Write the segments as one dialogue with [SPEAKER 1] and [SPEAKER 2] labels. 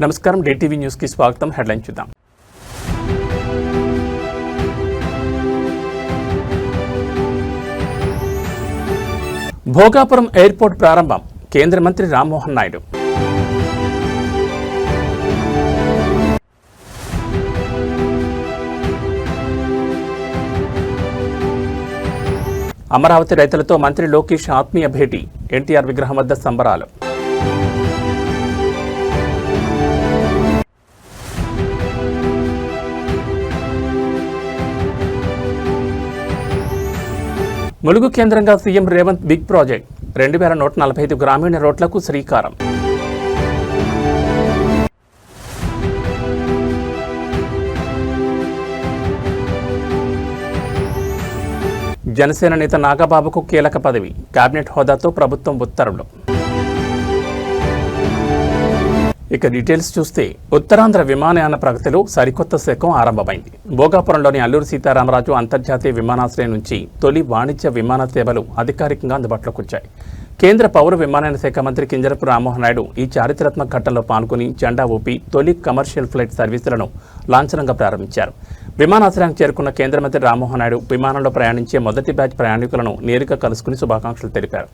[SPEAKER 1] నమస్కారం, DTV news కి స్వాగతం. హెడ్లైన్ చూద్దాం. భోగాపురం ఎయిర్పోర్ట్ ప్రారంభం. కేంద్ర మంత్రి రామ్మోహన్ నాయుడు. అమరావతి రైతులతో మంత్రి లోకేష్ ఆత్మీయ భేటీ. ఎన్టీఆర్ విగ్రహం వద్ద సంబరాలు. ములుగు కేంద్రంగా సీఎం రేవంత్ బిగ్ ప్రాజెక్ట్. 2145 గ్రామీణ రోడ్లకు శ్రీకారం. జనసేన నేత నాగబాబుకు కీలక పదవి. కేబినెట్ హోదాతో ప్రభుత్వం ఉత్తర్వులు. ఇక డీటెయిల్స్ చూస్తే ఉత్తరాంధ్ర విమానయాన ప్రగతిలో సరికొత్త శకం ఆరంభమైంది. భోగాపురంలోని అల్లూరి సీతారామరాజు అంతర్జాతీయ విమానాశ్రయం నుంచి తొలి వాణిజ్య విమాన సేవలు అధికారికంగా అందుబాటులోకి వచ్చాయి. కేంద్ర పౌర విమానయాన శాఖ మంత్రి కింజరపు రామ్మోహన్ నాయుడు ఈ చారిత్రాత్మక ఘట్టంలో పాల్గొని జెండా ఊపి తొలి కమర్షియల్ ఫ్లైట్ సర్వీసులను లాంఛనంగా ప్రారంభించారు. విమానాశ్రయానికి చేరుకున్న కేంద్ర మంత్రి రామ్మోహన్ నాయుడు విమానంలో ప్రయాణించే మొదటి బ్యాచ్ ప్రయాణికులను నేరుగా కలుసుకుని శుభాకాంక్షలు తెలిపారు.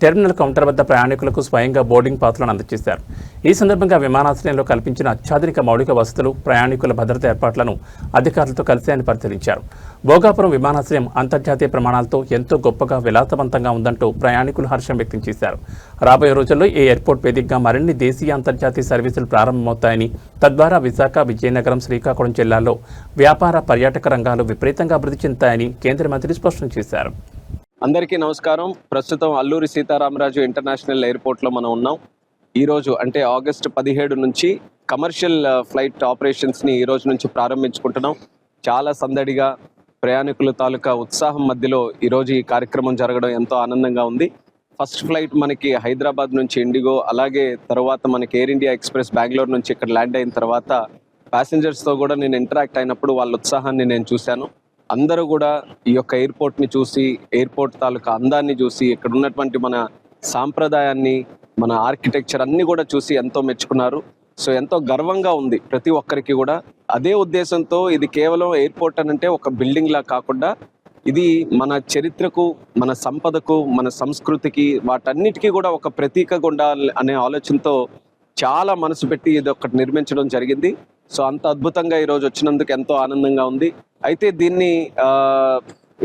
[SPEAKER 1] టెర్మినల్ కౌంటర్ వద్ద ప్రయాణికులకు స్వయంగా బోర్డింగ్ పాస్లను అందజేశారు. ఈ సందర్భంగా విమానాశ్రయంలో కల్పించిన అత్యాధునిక మౌలిక వసతులు, ప్రయాణికుల భద్రతా ఏర్పాట్లను అధికారులతో కలిసి ఆయన పరిశీలించారు. భోగాపురం విమానాశ్రయం అంతర్జాతీయ ప్రమాణాలతో ఎంతో గొప్పగా విలాసవంతంగా ఉందంటూ ప్రయాణికులు హర్షం వ్యక్తం చేశారు. రాబోయే రోజుల్లో ఈ ఎయిర్పోర్ట్ వేదికగా మరిన్ని దేశీయ అంతర్జాతీయ సర్వీసులు ప్రారంభమవుతాయని, తద్వారా విశాఖ, విజయనగరం, శ్రీకాకుళం జిల్లాల్లో వ్యాపార, పర్యాటక రంగాలు విపరీతంగా అభివృద్ధి చెందుతాయని కేంద్ర మంత్రి స్పష్టం చేశారు.
[SPEAKER 2] అందరికీ నమస్కారం. ప్రస్తుతం అల్లూరి సీతారామరాజు ఇంటర్నేషనల్ ఎయిర్పోర్ట్లో మనం ఉన్నాం. ఈరోజు అంటే ఆగస్టు 17 నుంచి కమర్షియల్ ఫ్లైట్ ఆపరేషన్స్ని ఈ రోజు నుంచి ప్రారంభించుకుంటున్నాం. చాలా సందడిగా ప్రయాణికుల తాలూకా ఉత్సాహం మధ్యలో ఈరోజు ఈ కార్యక్రమం జరగడం ఎంతో ఆనందంగా ఉంది. ఫస్ట్ ఫ్లైట్ మనకి హైదరాబాద్ నుంచి ఇండిగో, అలాగే తర్వాత మనకి ఎయిర్ ఇండియా ఎక్స్ప్రెస్ బెంగళూరు నుంచి ఇక్కడ ల్యాండ్ అయిన తర్వాత ప్యాసింజర్స్తో కూడా నేను ఇంటరాక్ట్ అయినప్పుడు వాళ్ళ ఉత్సాహాన్ని నేను చూశాను. అందరూ కూడా ఈ యొక్క ఎయిర్పోర్ట్ని చూసి, ఎయిర్పోర్ట్ తాలూకా అందాన్ని చూసి, ఇక్కడ ఉన్నటువంటి మన సాంప్రదాయాన్ని, మన ఆర్కిటెక్చర్ అన్ని కూడా చూసి ఎంతో మెచ్చుకున్నారు. సో ఎంతో గర్వంగా ఉంది ప్రతి ఒక్కరికి కూడా. అదే ఉద్దేశంతో ఇది కేవలం ఎయిర్పోర్ట్ అనంటే ఒక బిల్డింగ్ లా కాకుండా ఇది మన చరిత్రకు, మన సంపదకు, మన సంస్కృతికి, వాటన్నిటికీ కూడా ఒక ప్రతీకగా ఉండాలి అనే ఆలోచనతో చాలా మనసు పెట్టి ఇది ఒకటి నిర్మించడం జరిగింది. సో అంత అద్భుతంగా ఈరోజు వచ్చినందుకు ఎంతో ఆనందంగా ఉంది. అయితే దీన్ని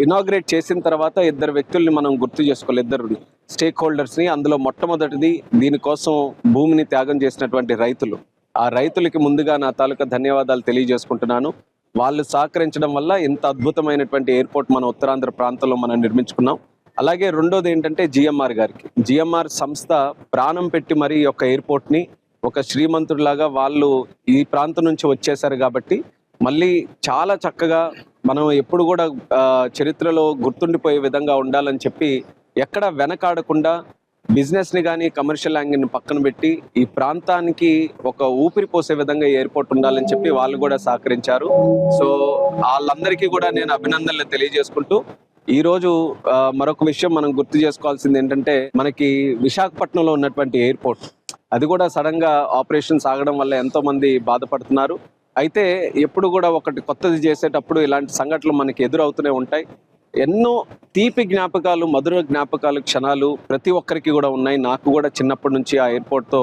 [SPEAKER 2] ఇనాగ్రేట్ చేసిన తర్వాత ఇద్దరు వ్యక్తుల్ని మనం గుర్తు చేసుకోవాలి, ఇద్దరు స్టేక్ హోల్డర్స్ని. అందులో మొట్టమొదటిది దీనికోసం భూమిని త్యాగం చేసినటువంటి రైతులు. ఆ రైతులకి ముందుగా నా తాలూకా ధన్యవాదాలు తెలియజేసుకుంటున్నాను. వాళ్ళు సహకరించడం వల్ల ఇంత అద్భుతమైనటువంటి ఎయిర్పోర్ట్ మన ఉత్తరాంధ్ర ప్రాంతంలో మనం నిర్మించుకున్నాం. అలాగే రెండోది ఏంటంటే జిఎంఆర్ గారికి, జిఎంఆర్ సంస్థ ప్రాణం పెట్టి మరి ఈ యొక్క ఎయిర్పోర్ట్ని ఒక శ్రీమంతుడిలాగా వాళ్ళు ఈ ప్రాంతం నుంచి వచ్చేసారు కాబట్టి మళ్ళీ చాలా చక్కగా మనం ఎప్పుడు కూడా చరిత్రలో గుర్తుండిపోయే విధంగా ఉండాలని చెప్పి ఎక్కడ వెనకాడకుండా బిజినెస్ని కానీ కమర్షియల్ యాంగిల్ని పక్కన పెట్టి ఈ ప్రాంతానికి ఒక ఊపిరి పోసే విధంగా ఎయిర్పోర్ట్ ఉండాలని చెప్పి వాళ్ళు కూడా సహకరించారు. సో వాళ్ళందరికీ కూడా నేను అభినందనలు తెలియజేసుకుంటూ ఈరోజు మరొక విషయం మనం గుర్తు చేసుకోవాల్సింది ఏంటంటే, మనకి విశాఖపట్నంలో ఉన్నటువంటి ఎయిర్పోర్ట్ అది కూడా సడన్ గా ఆపరేషన్స్ ఆగడం వల్ల ఎంతో మంది బాధపడుతున్నారు. అయితే ఎప్పుడు కూడా ఒకటి కొత్తది చేసేటప్పుడు ఇలాంటి సంఘటనలు మనకి ఎదురవుతూనే ఉంటాయి. ఎన్నో తీపి జ్ఞాపకాలు, మధుర జ్ఞాపకాలు, క్షణాలు ప్రతి ఒక్కరికి కూడా ఉన్నాయి. నాకు కూడా చిన్నప్పటి నుంచి ఆ ఎయిర్పోర్ట్తో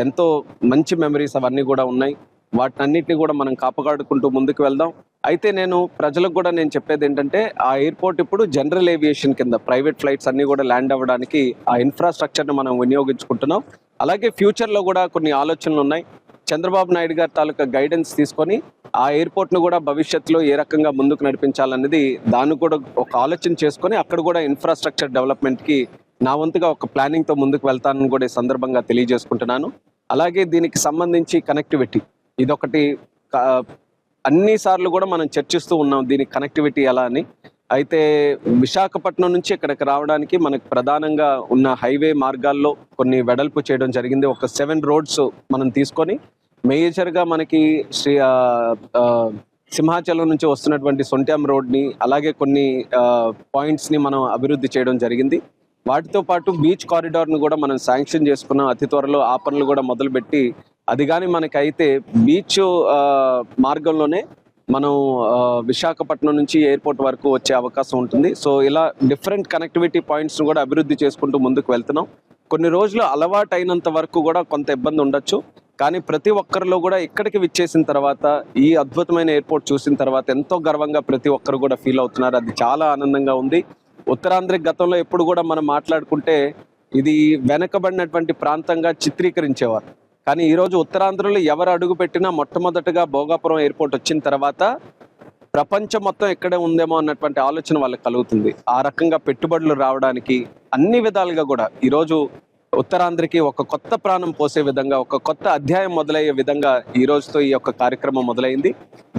[SPEAKER 2] ఎంతో మంచి మెమరీస్ అవన్నీ కూడా ఉన్నాయి. వాటినన్నిటిని కూడా మనం కాపాడుకుంటూ ముందుకు వెళ్దాం. అయితే నేను ప్రజలకు కూడా నేను చెప్పేది ఏంటంటే, ఆ ఎయిర్పోర్ట్ ఇప్పుడు జనరల్ ఏవియేషన్ కింద ప్రైవేట్ ఫ్లైట్స్ అన్ని కూడా ల్యాండ్ అవ్వడానికి ఆ ఇన్ఫ్రాస్ట్రక్చర్ని మనం వినియోగించుకుంటున్నాం. అలాగే ఫ్యూచర్లో కూడా కొన్ని ఆలోచనలు ఉన్నాయి. చంద్రబాబు నాయుడు గారి తాలూకా గైడెన్స్ తీసుకొని ఆ ఎయిర్పోర్ట్ను కూడా భవిష్యత్తులో ఏ రకంగా ముందుకు నడిపించాలనేది దాన్ని కూడా ఒక ఆలోచన చేసుకొని అక్కడ కూడా ఇన్ఫ్రాస్ట్రక్చర్ డెవలప్మెంట్కి నా వంతుగా ఒక ప్లానింగ్తో ముందుకు వెళ్తానని కూడా ఈ సందర్భంగా తెలియజేసుకుంటున్నాను. అలాగే దీనికి సంబంధించి కనెక్టివిటీ ఇదొకటి అన్నిసార్లు కూడా మనం చర్చిస్తూ ఉన్నాం, దీనికి కనెక్టివిటీ ఎలా అని. అయితే విశాఖపట్నం నుంచి ఇక్కడికి రావడానికి మనకు ప్రధానంగా ఉన్న హైవే మార్గాల్లో కొన్ని వెడల్పు చేయడం జరిగింది. ఒక 7 రోడ్స్ మనం తీసుకొని మేజర్గా మనకి సింహాచలం నుంచి వస్తున్నటువంటి సొంట్యాం రోడ్ని, అలాగే కొన్ని పాయింట్స్ని మనం అభివృద్ధి చేయడం జరిగింది. వాటితో పాటు బీచ్ కారిడార్ను కూడా మనం శాంక్షన్ చేసుకున్నాం. అతి త్వరలో ఆ పనులు కూడా మొదలుపెట్టి అది కానీ మనకైతే బీచ్ మార్గంలోనే మనం విశాఖపట్నం నుంచి ఎయిర్పోర్ట్ వరకు వచ్చే అవకాశం ఉంటుంది. సో ఇలా డిఫరెంట్ కనెక్టివిటీ పాయింట్స్ కూడా అభివృద్ధి చేసుకుంటూ ముందుకు వెళ్తున్నాం. కొన్ని రోజులు అలవాటు అయినంత వరకు కూడా కొంత ఇబ్బంది ఉండొచ్చు. కానీ ప్రతి ఒక్కరిలో కూడా ఇక్కడికి విచ్చేసిన తర్వాత ఈ అద్భుతమైన ఎయిర్పోర్ట్ చూసిన తర్వాత ఎంతో గర్వంగా ప్రతి ఒక్కరు కూడా ఫీల్ అవుతున్నారు. అది చాలా ఆనందంగా ఉంది. ఉత్తరాంధ్ర గతంలో ఎప్పుడు కూడా మనం మాట్లాడుకుంటే ఇది వెనకబడినటువంటి ప్రాంతంగా చిత్రీకరించేవారు. కానీ ఈరోజు ఉత్తరాంధ్రలో ఎవరు అడుగు పెట్టినా మొట్టమొదటిగా భోగాపురం ఎయిర్పోర్ట్ వచ్చిన తర్వాత ప్రపంచం మొత్తం ఇక్కడే ఉందేమో అన్నటువంటి ఆలోచన వాళ్ళకి కలుగుతుంది. ఆ రకంగా పెట్టుబడులు రావడానికి అన్ని విధాలుగా కూడా ఈరోజు ఉత్తరాంధ్రకి ఒక కొత్త ప్రాణం పోసే విధంగా, ఒక కొత్త అధ్యాయం మొదలయ్యే విధంగా ఈ రోజుతో ఈ యొక్క కార్యక్రమం మొదలైంది.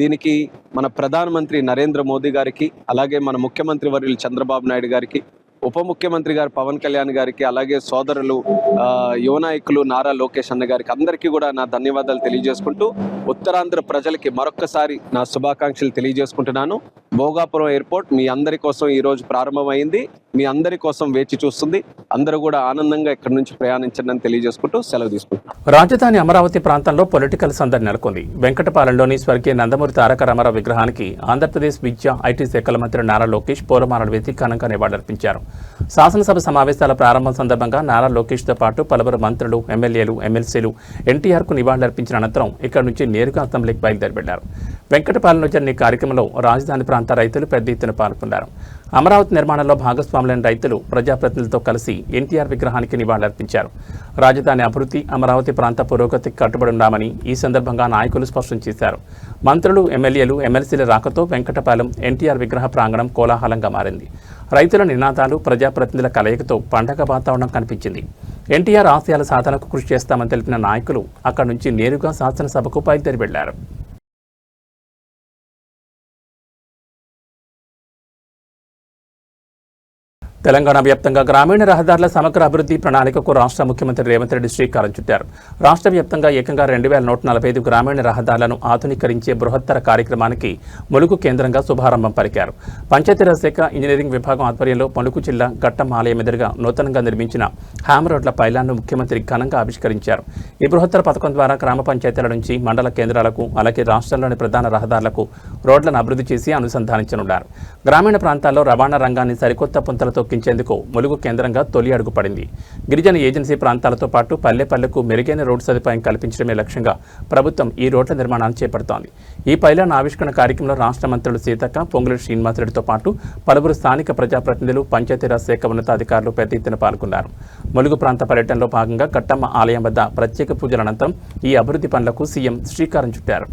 [SPEAKER 2] దీనికి మన ప్రధానమంత్రి నరేంద్ర మోదీ గారికి, అలాగే మన ముఖ్యమంత్రి వర్యులు చంద్రబాబు నాయుడు గారికి, ఉప ముఖ్యమంత్రి గారు పవన్ కళ్యాణ్ గారికి, అలాగే సోదరులు యువ నాయకులు నారా లోకేష్ అన్న గారికి అందరికీ కూడా నా ధన్యవాదాలు తెలియజేసుకుంటూ ఉత్తరాంధ్ర ప్రజలకి మరొక్కసారి నా శుభాకాంక్షలు తెలియజేసుకుంటున్నాను. భోగాపురం ఎయిర్పోర్ట్ మీ అందరి కోసం ఈ రోజు ప్రారంభమైంది. మీ అందరి కోసం వేచి చూస్తుంది. అందరూ కూడా ఆనందంగా ఇక్కడి నుంచి ప్రయాణించండి అని తెలియజేసుకుంటూ సెలవు తీసుకుంటున్నాను.
[SPEAKER 1] రాజధాని అమరావతి ప్రాంతంలో పొలిటికల్ సందడి నెలకొంది. వెంకటపాలెంలోని స్వర్గీయ నందమూరి తారక రామారావు విగ్రహానికి ఆంధ్రప్రదేశ్ విద్యా ఐటీ శాఖల మంత్రి నారా లోకేష్ పూలమాలలు వేసి ఘనంగా నివాళులర్పించారు. శాసనసభ సమావేశాల ప్రారంభం సందర్భంగా నారా లోకేష్తో పాటు పలువురు మంత్రులు, ఎమ్మెల్యేలు, ఎమ్మెల్సీలు ఎన్టీఆర్కు నివాళులర్పించిన అనంతరం ఇక్కడి నుంచి నేరుగా అసెంబ్లీకి బయలుదేరి వెళ్లారు. వెంకటపాలెంలో జరిగిన ఈ కార్యక్రమంలో రాజధాని ప్రాంత రైతులు పెద్ద ఎత్తున పాల్గొన్నారు. అమరావతి నిర్మాణంలో భాగస్వాములైన రైతులు ప్రజాప్రతినిధులతో కలిసి ఎన్టీఆర్ విగ్రహానికి నివాళులర్పించారు. రాజధాని అభివృద్ధి, అమరావతి ప్రాంత పురోగతికి కట్టుబడి ఉన్నామని ఈ సందర్భంగా నాయకులు స్పష్టం చేశారు. మంత్రులు, ఎమ్మెల్యేలు, ఎమ్మెల్సీల రాకతో వెంకటపాలెం ఎన్టీఆర్ విగ్రహ ప్రాంగణం కోలాహలంగా మారింది. రైతుల నినాదాలు, ప్రజాప్రతినిధుల కలయికతో పండగ వాతావరణం కనిపించింది. ఎన్టీఆర్ ఆశయాల సాధనకు కృషి చేస్తామని తెలిపిన నాయకులు అక్కడి నుంచి నేరుగా శాసనసభకు బయలుదేరి వెళ్లారు. తెలంగాణ వ్యాప్తంగా గ్రామీణ రహదారుల సమగ్ర అభివృద్ధి ప్రణాళికకు రాష్ట్ర ముఖ్యమంత్రి రేవంత్ రెడ్డి శ్రీకారం చుట్టారు. రాష్ట్ర వ్యాప్తంగా ఏకంగా 2145 గ్రామీణ రహదారులను ఆధునీకరించే బృహత్తర కార్యక్రమానికి ములుగు కేంద్రంగా శుభారంభం పలికారు. పంచాయతీరాజ్ శాఖ ఇంజనీరింగ్ విభాగం ఆధ్వర్యంలో ములుగు జిల్లా ఘట్టం ఆలయం ఎదురుగా నూతనంగా నిర్మించిన హ్యామ్ రోడ్ల పైలాన్ను ముఖ్యమంత్రి ఘనంగా ఆవిష్కరించారు. ఈ బృహత్తర పథకం ద్వారా గ్రామ పంచాయతీల నుంచి మండల కేంద్రాలకు, అలాగే రాష్ట్రంలోని ప్రధాన రహదారులకు రోడ్లను అభివృద్ధి చేసి అనుసంధానించనున్నారు. గ్రామీణ ప్రాంతాల్లో రవాణా రంగాన్ని సరికొత్త పుంతలతో కించేందుకు ములుగు కేంద్రంగా తొలి అడుగు పడింది. గిరిజన ఏజెన్సీ ప్రాంతాలతో పాటు పల్లెకు మెరుగైన రోడ్డు సదుపాయం కల్పించడమే లక్ష్యంగా ప్రభుత్వం ఈ రోడ్ల నిర్మాణాన్ని చేపడుతోంది. ఈ పైలాన్ ఆవిష్కరణ కార్యక్రమంలో రాష్ట్ర మంత్రులు సీతక్క, పొంగులేటి శ్రీనివాసరెడ్డితో పాటు పలువురు స్థానిక ప్రజాప్రతినిధులు, పంచాయతీరాజ్ శాఖ ఉన్నతాధికారులు పెద్ద ఎత్తున పాల్గొన్నారు. ములుగు ప్రాంత పర్యటనలో భాగంగా కట్టమ్మ ఆలయం వద్ద ప్రత్యేక పూజల అనంతరం ఈ అభివృద్ధి పనులకు సీఎం శ్రీకారం చుట్టారు.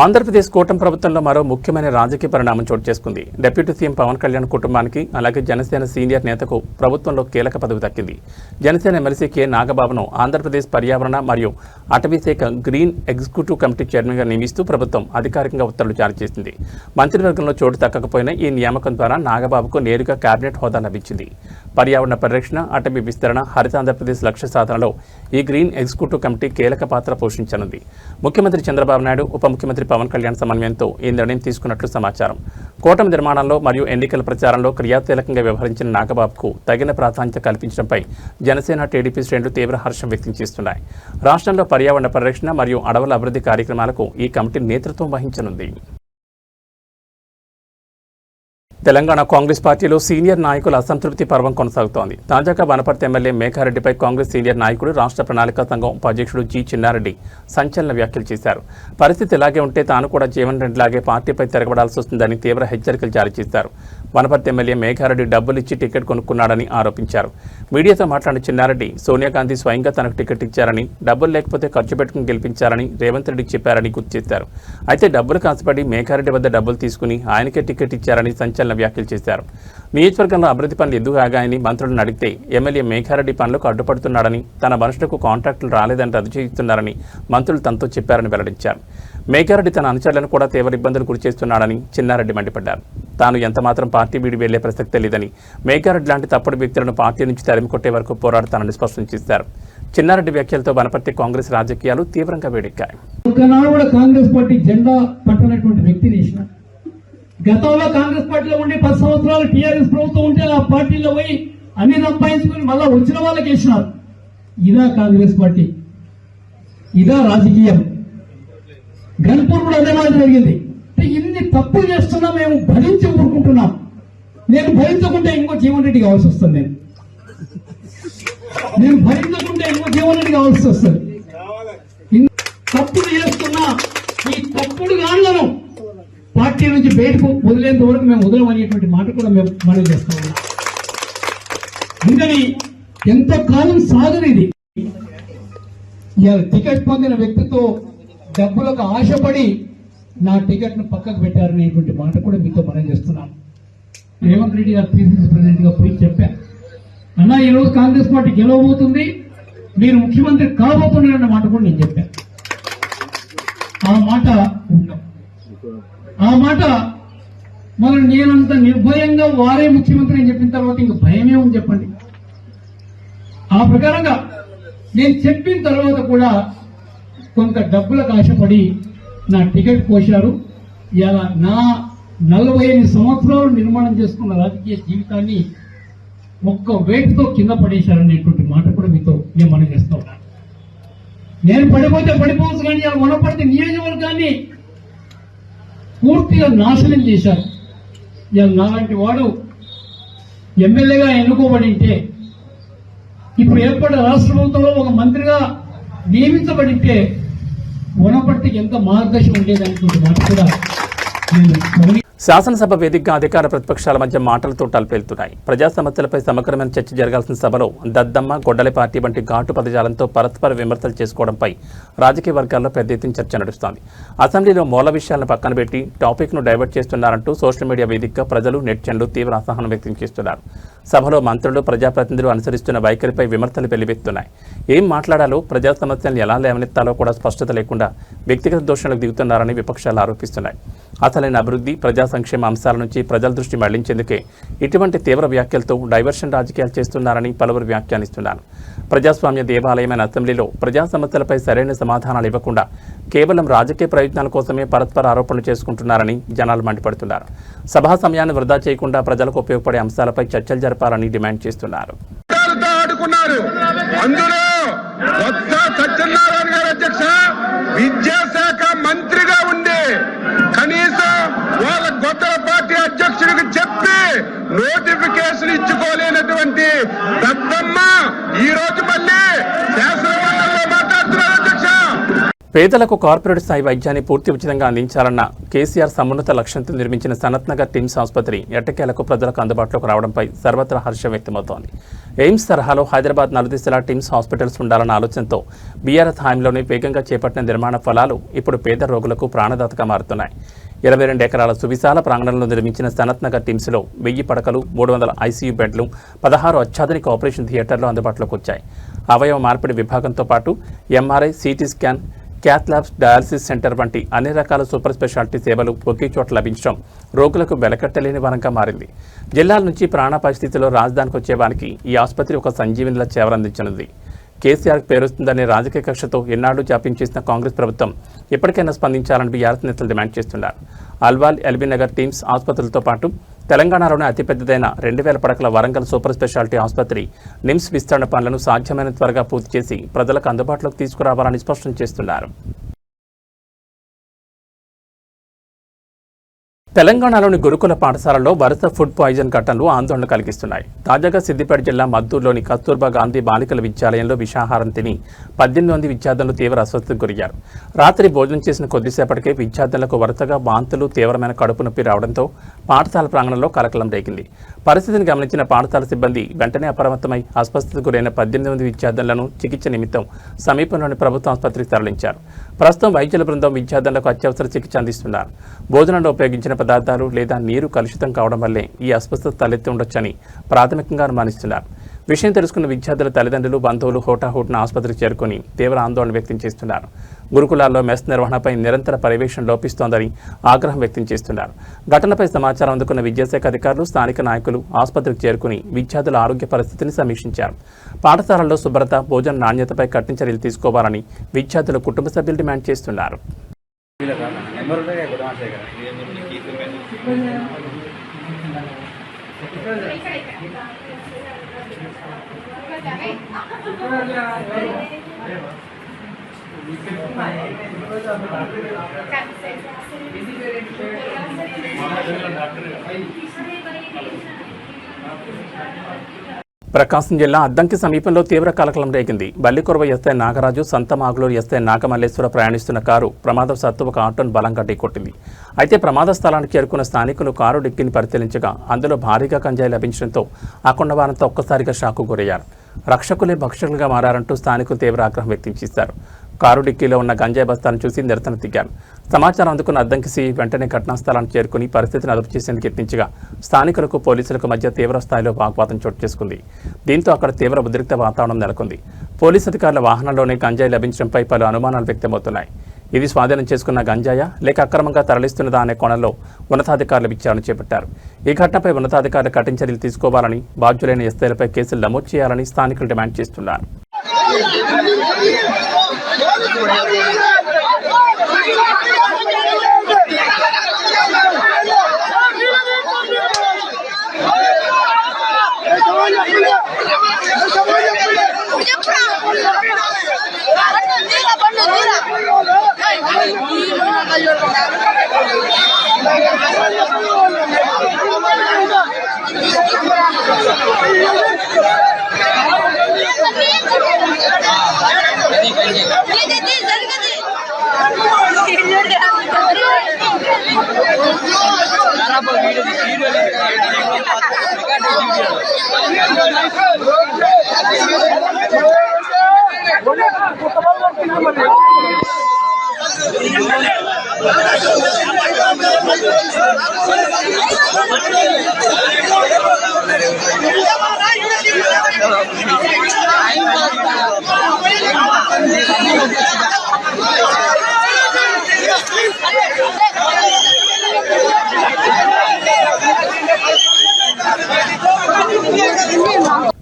[SPEAKER 1] ఆంధ్రప్రదేశ్ కూటమి ప్రభుత్వంలో మరో ముఖ్యమైన రాజకీయ పరిణామం చోటు చేసుకుంది. డిప్యూటీ సీఎం పవన్ కళ్యాణ్ కుటుంబానికి అలాగే జనసేన సీనియర్ నేతకు ప్రభుత్వంలో కీలక పదవి దక్కింది. జనసేన ఎమ్మెల్సీ కె నాగబాబును ఆంధ్రప్రదేశ్ పర్యావరణ మరియు అటవీ శాఖ గ్రీన్ ఎగ్జిక్యూటివ్ కమిటీ చైర్మన్గా నియమిస్తూ ప్రభుత్వం అధికారికంగా ఉత్తర్వులు జారీ చేసింది. మంత్రివర్గంలో చోటు దక్కకపోయినా ఈ నియామకం ద్వారా నాగబాబుకు నేరుగా కేబినెట్ హోదా లభించింది. పర్యావరణ పరిరక్షణ, అటవీ విస్తరణ, హరిత ఆంధ్రప్రదేశ్ లక్ష్య సాధనలో ఈ గ్రీన్ ఎగ్జిక్యూటివ్ కమిటీ కీలక పాత్ర పోషించనుంది. ముఖ్యమంత్రి చంద్రబాబు నాయుడు, ఉప ముఖ్యమంత్రి పవన్ కళ్యాణ్ సమన్వయంతో ఈ నిర్ణయం తీసుకున్నట్లు సమాచారం. కూటమి నిర్మాణంలో మరియు ఎన్నికల ప్రచారంలో క్రియాశీలకంగా వ్యవహరించిన నాగబాబుకు తగిన ప్రాధాన్యత కల్పించడంపై జనసేన, టీడీపీ శ్రేణులు తీవ్ర హర్షం వ్యక్తం చేస్తున్నాయి. రాష్ట్రంలో పర్యావరణ పరిరక్షణ మరియు అడవుల అభివృద్ధి కార్యక్రమాలకు ఈ కమిటీ నేతృత్వం వహించనుంది. తెలంగాణ కాంగ్రెస్ పార్టీలో సీనియర్ నాయకుల అసంతృప్తి పర్వం కొనసాగుతోంది. తాజాగా వనపర్తి ఎమ్మెల్యే మేఘారెడ్డిపై కాంగ్రెస్ సీనియర్ నాయకుడు, రాష్ట్ర ప్రణాళికా సంఘం ఉపాధ్యక్షుడు జి చిన్నారెడ్డి సంచలన వ్యాఖ్యలు చేశారు. పరిస్థితి ఇలాగే ఉంటే తాను కూడా జీవన్ రెడ్డిలాగే పార్టీపై తిరగబడాల్సి వస్తుందని తీవ్ర హెచ్చరికలు జారీ చేశారు. వనపర్తి ఎమ్మెల్యే మేఘారెడ్డి డబ్బులు ఇచ్చి టికెట్ కొనుక్కున్నాడని ఆరోపించారు. మీడియాతో మాట్లాడిన చిన్నారెడ్డి సోనియా గాంధీ స్వయంగా తనకు టికెట్ ఇచ్చారని, డబ్బులు లేకపోతే ఖర్చు పెట్టుకుని గెలిపించారని రేవంత్ రెడ్డికి చెప్పారని గుర్తు చేశారు. అయితే డబ్బులు కాసుపడి మేఘారెడ్డి వద్ద డబ్బులు తీసుకుని ఆయనకే టికెట్ ఇచ్చారని సంచలన వ్యాఖ్యలు చేశారు. నియోజకవర్గంలో అభివృద్ధి పనులు ఎందుకు ఆగాయని మంత్రులను అడిగితే ఎమ్మెల్యే మేఘారెడ్డి పనులకు అడ్డుపడుతున్నాడని, తన మనుషులకు కాంట్రాక్టులు రాలేదని రద్దు చేయిస్తున్నారని మంత్రులు తనతో చెప్పారని వెల్లడించారు. మేఘారెడ్డి తన అనుచరులను కూడా తీవ్ర ఇబ్బందులు గురిచేస్తున్నాడని చిన్నారెడ్డి మండిపడ్డారు. తాను ఎంతమాత్రం పార్టీ వీడి వెళ్లే ప్రసక్తే లేదని, మేఘారెడ్డి లాంటి తప్పుడు వ్యక్తులను పార్టీ నుంచి తరిమి కొట్టే వరకు పోరాడతానని స్పష్టం చేశారు. చిన్నారెడ్డి వ్యాఖ్యలతో వనపర్తి కాంగ్రెస్ రాజకీయాలు తీవ్రంగా వేడెక్కాయి.
[SPEAKER 3] కాంగ్రెస్ పార్టీ జెండా పట్టనటువంటి వ్యక్తిని గతంలో కాంగ్రెస్ పార్టీలో ఉండి 10 సంవత్సరాలు టీఆర్ఎస్ ప్రభుత్వం ఉంటే ఆ పార్టీలో పోయి అన్ని సంపాదించుకుని మళ్ళా వచ్చిన వాళ్ళకి వేసినారు. ఇదా కాంగ్రెస్ పార్టీ, ఇదా రాజకీయం. గన్పూర్ కూడా అదే మాట జరిగింది. ఇన్ని తప్పులు చేస్తున్నా మేము భరించి ఊరుకుంటున్నాం. నేను భరించకుంటే ఇంకో జీవన్ రెడ్డి కావాల్సి వస్తుంది. నేను భరించకుంటే ఇంకో జీవన్ రెడ్డి కావాల్సి వస్తుంది. తప్పులు చేస్తున్నా ఈ తప్పుడు గాళ్లను పార్టీ నుంచి బయటకు వదిలేంత వరకు మేము వదలమనేటువంటి మాట కూడా మేము మనం చేస్తా ఉన్నాం. అందుకని ఎంతకాలం సాగదు ఇది. టికెట్ పొందిన వ్యక్తితో డబ్బులకు ఆశపడి నా టికెట్ ను పక్కకు పెట్టారనేటువంటి మాట కూడా మీతో మనం చేస్తున్నాం. రేవంత్ రెడ్డి గారు పిసిసి ప్రెసిడెంట్ గా పోయి చెప్పా, అన్నా ఈరోజు కాంగ్రెస్ పార్టీ గెలవబోతుంది, మీరు ముఖ్యమంత్రి కాబోతున్నారన్న మాట కూడా నేను చెప్పాను. ఆ మాట ఉన్నాం. ఆ మాట మనం నేనంత నిర్భయంగా వారే ముఖ్యమంత్రి అని చెప్పిన తర్వాత ఇంక భయమే ఉంది చెప్పండి. ఆ ప్రకారంగా నేను చెప్పిన తర్వాత కూడా కొంత డబ్బులకు ఆశపడి నా టికెట్ కోశారు. ఇలా నా 45 సంవత్సరాలు నిర్మాణం చేసుకున్న రాజకీయ జీవితాన్ని ఒక్క వేటుతో కింద పడేశారనేటువంటి మాట కూడా మీతో నేను మనం చేస్తా ఉన్నాను. నేను పడిపోతే పడిపోవచ్చు, కానీ ఇలా వనపడితే నియోజకవర్గాన్ని పూర్తిగా నాశనం చేశారు. ఇలా నాలాంటి వాడు ఎమ్మెల్యేగా ఎన్నుకోబడింటే, ఇప్పుడు ఏర్పడ్డ రాష్ట్ర ప్రభుత్వంలో ఒక మంత్రిగా నియమించబడింటే వనపర్తికి ఎంత మార్గదర్శనం ఉండేదనేటువంటి మాట కూడా నేను
[SPEAKER 1] శాసనసభ వేదికగా అధికార ప్రతిపక్షాల మధ్య మాటలతో టల్పేలుతున్నాయి. ప్రజా సమస్యలపై సమగ్రమైన చర్చ జరగాల్సిన సభలో దద్దమ్మ, గొడ్డలి పార్టీ వంటి ఘాటు పదజాలంతో పరస్పర విమర్శలు చేసుకోవడంపై రాజకీయ వర్గాల్లో పెద్ద ఎత్తున చర్చ నడుస్తోంది. అసెంబ్లీలో మూల విషయాలను పక్కన పెట్టి టాపిక్ను డైవర్ట్ చేస్తున్నారంటూ సోషల్ మీడియా వేదికగా ప్రజలు, నెటిజన్లు తీవ్ర అసహనం వ్యక్తం చేస్తున్నారు. సభలో మంత్రులు, ప్రజాప్రతినిధులు అనుసరిస్తున్న వైఖరిపై విమర్శలు వెల్లువెత్తున్నాయి. ఏం మాట్లాడాలో, ప్రజా సమస్యలను ఎలా లేవనెత్తాలో కూడా స్పష్టత లేకుండా వ్యక్తిగత దోషణలకు దిగుతున్నారని విపక్షాలు ఆరోపిస్తున్నాయి. అసలైన అభివృద్ధి, ప్రజా సంక్షేమ అంశాల నుంచి ప్రజల దృష్టి మళ్లించేందుకే ఇటువంటి తీవ్ర వ్యాఖ్యలతో డైవర్షన్ రాజకీయాలు చేస్తున్నారని పలువురు వ్యాఖ్యానిస్తున్నారు. ప్రజాస్వామ్య దేవాలయమైన అసెంబ్లీలో ప్రజా సమస్యలపై సరైన సమాధానాలు ఇవ్వకుండా కేవలం రాజకీయ ప్రయోజనాల కోసమే పరస్పర ఆరోపణలు చేసుకుంటున్నారని జనాలు మండిపడుతున్నారు. సభా సమయాన్ని వృధా చేయకుండా ప్రజలకు ఉపయోగపడే అంశాలపై చర్చలు జరపాలని డిమాండ్ చేస్తున్నారు.
[SPEAKER 4] విద్యాశాఖ మంత్రిగా ఉండి కనీసం వాళ్ళ గొప్పల పార్టీ అధ్యక్షుడికి చెప్పి నోటిఫికేషన్ ఇచ్చుకోలేనటువంటి దద్దమ్మ ఈ రోజు మళ్ళీ శాసనమండలిలో మాట్లాడుతున్నారు. అధ్యక్ష,
[SPEAKER 1] పేదలకు కార్పొరేట్ స్థాయి వైద్యాన్ని పూర్తి ఉచితంగా అందించాలన్న కేసీఆర్ సమున్నత లక్ష్యంతో నిర్మించిన సనత్ నగర్ టిమ్స్ ఆసుపత్రి ఎట్టకేలకు ప్రజలకు అందుబాటులోకి రావడంపై సర్వత్రా హర్షం వ్యక్తమవుతోంది. ఎయిమ్స్ తరహాలో హైదరాబాద్ నలుదిశలా టిమ్స్ హాస్పిటల్స్ ఉండాలన్న ఆలోచనతో బీఆర్ఎస్ హయాంలోనే వేగంగా చేపట్టిన నిర్మాణ ఫలాలు ఇప్పుడు పేద రోగులకు ప్రాణదాతగా మారుతున్నాయి. 22 ఎకరాల సువిశాల ప్రాంగణంలో నిర్మించిన సనత్ నగర్ టిమ్స్లో 1000 పడకలు, 300 ఐసీయూ బెడ్లు, 16 అత్యాధునిక ఆపరేషన్ థియేటర్లు అందుబాటులోకి వచ్చాయి. అవయవ మార్పిడి విభాగంతో పాటు MRI, CT scan, cath labs, dialysis centre వంటి అన్ని రకాల సూపర్ స్పెషాలిటీ సేవలు ఒకే చోట లభించడం రోగులకు వెలకట్టలేని వరంగా మారింది. జిల్లాల నుంచి ప్రాణాపాయ స్థితిలో రాజధానికి వచ్చేవారికి ఈ ఆసుపత్రి ఒక సంజీవనిలా సేవలందించనుంది. కేసీఆర్ పేరుస్తుందనే రాజకీయ కక్షతో ఎన్నాళ్లు జాప్యం చేసిన కాంగ్రెస్ ప్రభుత్వం ఇప్పటికైనా స్పందించాలని బీఆర్ఎస్ నేతలు డిమాండ్ చేస్తున్నారు. అల్వాల్, ఎల్బీ నగర్ టీమ్స్ ఆసుపత్రులతో పాటు తెలంగాణలోనే అతిపెద్దదైన 2000 పడకల వరంగల్ సూపర్ స్పెషాలిటీ ఆసుపత్రి నిమ్స్ విస్తరణ పనులను సాధ్యమైన త్వరగా పూర్తి చేసి ప్రజలకు అందుబాటులోకి తీసుకురావాలని స్పష్టం చేస్తున్నారు. తెలంగాణలోని గురుకుల పాఠశాలల్లో వరుస ఫుడ్ పాయిజన్ ఘటనలు ఆందోళన కలిగిస్తున్నాయి. తాజాగా సిద్దిపేట జిల్లా మద్దూరులోని కస్తూర్బా గాంధీ బాలికల విద్యాలయంలో విషాహారం తిని 18 మంది విద్యార్థులు తీవ్ర అస్వస్థతకు గురయ్యారు. రాత్రి భోజనం చేసిన కొద్దిసేపటికే విద్యార్థులకు వరుసగా వాంతులు, తీవ్రమైన కడుపు నొప్పి రావడంతో పాఠశాల ప్రాంగణంలో కలకలం రేగింది. పరిస్థితిని గమనించిన పాఠశాల సిబ్బంది వెంటనే అప్రమత్తమై అస్వస్థతకు గురైన 18 మంది విద్యార్థులను చికిత్స నిమిత్తం సమీపంలోని ప్రభుత్వ ఆసుపత్రికి తరలించారు. ప్రస్తుతం వైద్యుల బృందం విద్యార్థులకు అత్యవసర చికిత్స అందిస్తున్నారు. భోజనంలో ఉపయోగించిన పదార్థాలు లేదా నీరు కలుషితం కావడం వల్లే ఈ అస్వస్థత తలెత్తి ఉండొచ్చని ప్రాథమికంగా అనుమానిస్తున్నారు. విషయం తెలుసుకున్న విద్యార్థుల తల్లిదండ్రులు, బంధువులు హోటాహోట్న ఆసుపత్రికి చేరుకుని తీవ్ర ఆందోళన వ్యక్తం చేస్తున్నారు. గురుకులాల్లో మెస్ నిర్వహణపై నిరంతర పర్యవేక్షణ లోపిస్తోందని ఆగ్రహం వ్యక్తం చేస్తున్నారు. ఘటనపై సమాచారం అందుకున్న విద్యాశాఖ అధికారులు, స్థానిక నాయకులు ఆసుపత్రికి చేరుకుని విద్యార్థుల ఆరోగ్య పరిస్థితిని సమీక్షించారు. పాఠశాలల్లో శుభ్రత, భోజన నాణ్యతపై కఠిన చర్యలు తీసుకోవాలని విద్యార్థుల కుటుంబ సభ్యులు డిమాండ్ చేస్తున్నారు. ప్రకాశం జిల్లా అద్దంకి సమీపంలో తీవ్ర కలకలం రేగింది. బల్లికొరవ ఎస్ఐ నాగరాజు, సంతమాగులూరు ఎస్ఐ నాగమల్లేశ్వర ప్రయాణిస్తున్న కారు ప్రమాదవశాత్తు ఒక ఆటోను బలంగా ఢీకొట్టింది. అయితే ప్రమాద స్థలానికి చేరుకున్న స్థానికులు కారు డిక్కీని పరిశీలించగా అందులో భారీగా గంజాయి లభించడంతో అకొండ వారంతా ఒక్కసారిగా షాకు గురయ్యారు. రక్షకులే భక్షకులుగా మారారంటూ స్థానికులు తీవ్ర ఆగ్రహం వ్యక్తం చేశారు. కారు డిక్కీలో ఉన్న గంజాయి బస్తాలను చూసి నిరసన దిగారు. సమాచారం అందుకున్న అద్దంకి సిఐ వెంటనే ఘటనా స్థలానికి చేరుకుని పరిస్థితిని అదుపు చేసేందుకు యత్నించగా స్థానికులకు, పోలీసులకు మధ్య తీవ్ర స్థాయిలో వాగ్వాదం చోటు చేసుకుంది. దీంతో అక్కడ తీవ్ర ఉద్రిక్త వాతావరణం నెలకొంది. పోలీసు అధికారుల వాహనంలోనే గంజాయి లభించడంపై పలు అనుమానాలు వ్యక్తమవుతున్నాయి. ఇది స్వాధీనం చేసుకున్న గంజాయా లేక అక్రమంగా తరలిస్తున్నదా అనే కోణంలో ఉన్నతాధికారులు విచారణ చేపట్టారు. ఈ ఘటనపై ఉన్నతాధికారులు కఠిన చర్యలు తీసుకోవాలని, బాధ్యులైన ఎస్ఐలపై కేసులు నమోదు చేయాలని స్థానికులు డిమాండ్ చేస్తున్నారు.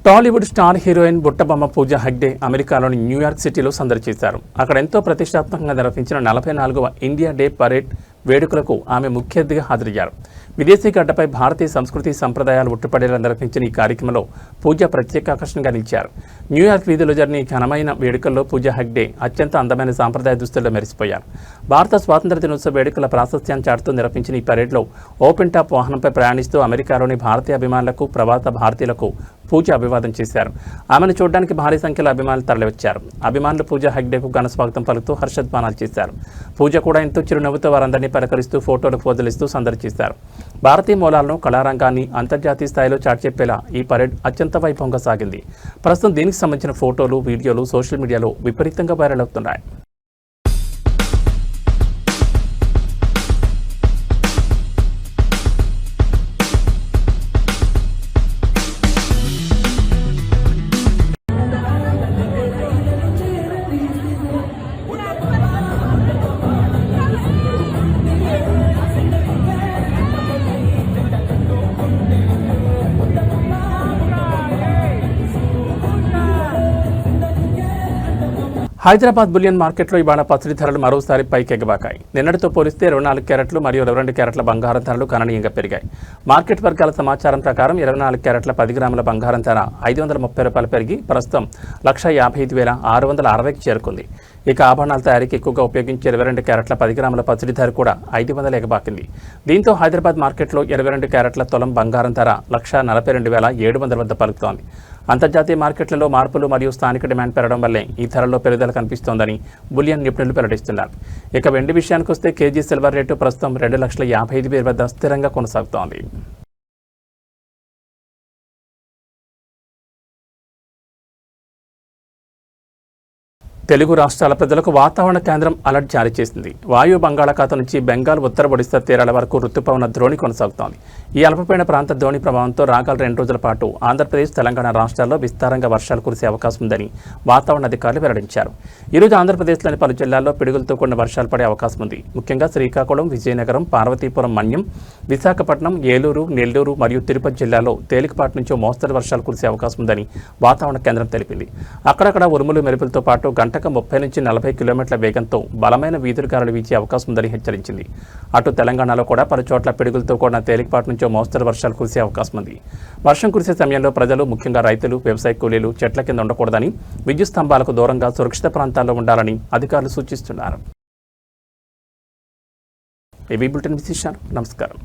[SPEAKER 1] టాలీవుడ్ స్టార్ హీరోయిన్ బుట్టబొమ్మ పూజా హెగ్డే అమెరికాలోని న్యూయార్క్ సిటీలో సందడి చేశారు. అక్కడ ఎంతో ప్రతిష్టాత్మకంగా నిర్వహించిన 44వ ఇండియా డే పరేడ్ వేడుకలకు ఆమె ముఖ్య అతిథిగా హాజరయ్యారు. విదేశీ గడ్డపై భారతీయ సంస్కృతి సంప్రదాయాలు ఉట్టిపడేలా నిర్వహించిన ఈ కార్యక్రమంలో పూజ ప్రత్యేక ఆకర్షణగా నిలిచారు. న్యూయార్క్ వీధిలో జరిగిన ఘనమైన వేడుకల్లో పూజా హెగ్డే అత్యంత అందమైన సాంప్రదాయ దుస్తుల్లో మెరిసిపోయారు. భారత స్వాతంత్ర దినోత్సవ వేడుకల ప్రాశస్త్యాన్ని చాటుతూ నిర్వహించిన ఈ పరేడ్లో ఓపెన్ టాప్ వాహనంపై ప్రయాణిస్తూ అమెరికాలోని భారతీయ అభిమానులకు, ప్రవాస భారతీయులకు పూజ అభివాదం చేశారు. ఆమెను చూడడానికి భారీ సంఖ్యలో అభిమానులు తరలివచ్చారు. అభిమానులు పూజ హెగ్డేకు ఘన స్వాగతం పలుకుతూ హర్షధ్వానాలు చేశారు. పూజ కూడా ఎంతో చిరునవ్వుతో వారందరినీ పలకరిస్తూ ఫోటోలకు పోజులిస్తూ సందడి చేశారు. భారతీయ మూలాలను, కళారంగాన్ని అంతర్జాతీయ స్థాయిలో చాటి చెప్పేలా ఈ పరేడ్ అత్యంత వైభవంగా సాగింది. ప్రస్తుతం దీనికి సంబంధించిన ఫోటోలు, వీడియోలు సోషల్ మీడియాలో విపరీతంగా వైరల్ అవుతున్నాయి. హైదరాబాద్ బులియన్ మార్కెట్లో ఇవాళ పసిడి ధరలు మరోసారి పైకెగబాకాయి. నిన్నటితో పోలిస్తే 24 క్యారెట్లు మరియు 22 క్యారెట్ల బంగారం ధరలు గణనీయంగా పెరిగాయి. మార్కెట్ వర్గాల సమాచారం ప్రకారం 24 క్యారెట్ల 10 గ్రాముల బంగారం ధర ₹530 పెరిగి ప్రస్తుతం 1,55,660కి చేరుకుంది. ఇక ఆభరణాల తయారీకి ఎక్కువగా ఉపయోగించే 22 క్యారెట్ల 10 గ్రాముల పసిడి ధర కూడా 500 ఎగబాకింది. దీంతో హైదరాబాద్ మార్కెట్లో 22 క్యారెట్ల తులం బంగారం ధర 1,42,700 వద్ద పలుకుతోంది. అంతర్జాతీయ మార్కెట్లలో మార్పులు మరియు స్థానిక డిమాండ్ పెరగడం వల్లే ఈ ధరల్లో పెరుగుదల కనిపిస్తోందని బులియన్ నిపుణులు వెల్లడిస్తున్నారు. ఇక వెండి విషయానికి వస్తే కేజీ సిల్వర్ రేటు ప్రస్తుతం 2,55,000 వద్ద స్థిరంగా కొనసాగుతోంది. తెలుగు రాష్ట్రాల ప్రజలకు వాతావరణ కేంద్రం అలర్ట్ జారీ చేసింది. వాయు బంగాళాఖాతం నుంచి బెంగాల్ ఉత్తర ఒడిశా తీరాల వరకు రుతుపవన ద్రోణి కొనసాగుతోంది. ఈ అల్పపీడన ప్రాంత ద్రోణి ప్రభావంతో రాగల 2 రోజుల పాటు ఆంధ్రప్రదేశ్, తెలంగాణ రాష్ట్రాల్లో విస్తారంగా వర్షాలు కురిసే అవకాశం ఉందని వాతావరణ అధికారులు వెల్లడించారు. ఈరోజు ఆంధ్రప్రదేశ్లోని పలు జిల్లాల్లో పిడుగులతో కూడిన వర్షాలు పడే అవకాశం ఉంది. ముఖ్యంగా శ్రీకాకుళం, విజయనగరం, పార్వతీపురం, మన్యం, విశాఖపట్నం, ఏలూరు, నెల్లూరు మరియు తిరుపతి జిల్లాల్లో తేలికపాటి నుంచి మోస్తరు వర్షాలు కురిసే అవకాశం ఉందని వాతావరణ కేంద్రం తెలిపింది. అక్కడక్కడ ఉరుములు, మెరుపులతో పాటు గంటకు 30 నుంచి 40 కిలోమీటర్ల వేగంతో బలమైన వీధురుగాలులు వీచే అవకాశం ఉందని హెచ్చరించింది. అటు తెలంగాణలో కూడా పలు చోట్ల పిడుగులతో కూడిన తేలికపాటి నుంచి మోస్తరు వర్షాలు కురిసే అవకాశం ఉంది. వర్షం కురిసే సమయంలో ప్రజలు, ముఖ్యంగా రైతులు, వ్యవసాయ కూలీలు చెట్ల కింద ఉండకూడదని, విద్యుత్ స్తంభాలకు దూరంగా సురక్షిత ప్రాంతాల్లో ఉండాలని అధికారులు సూచిస్తున్నారు. ఏబీ బులెటిన్ విశేషాలు. నమస్కారం.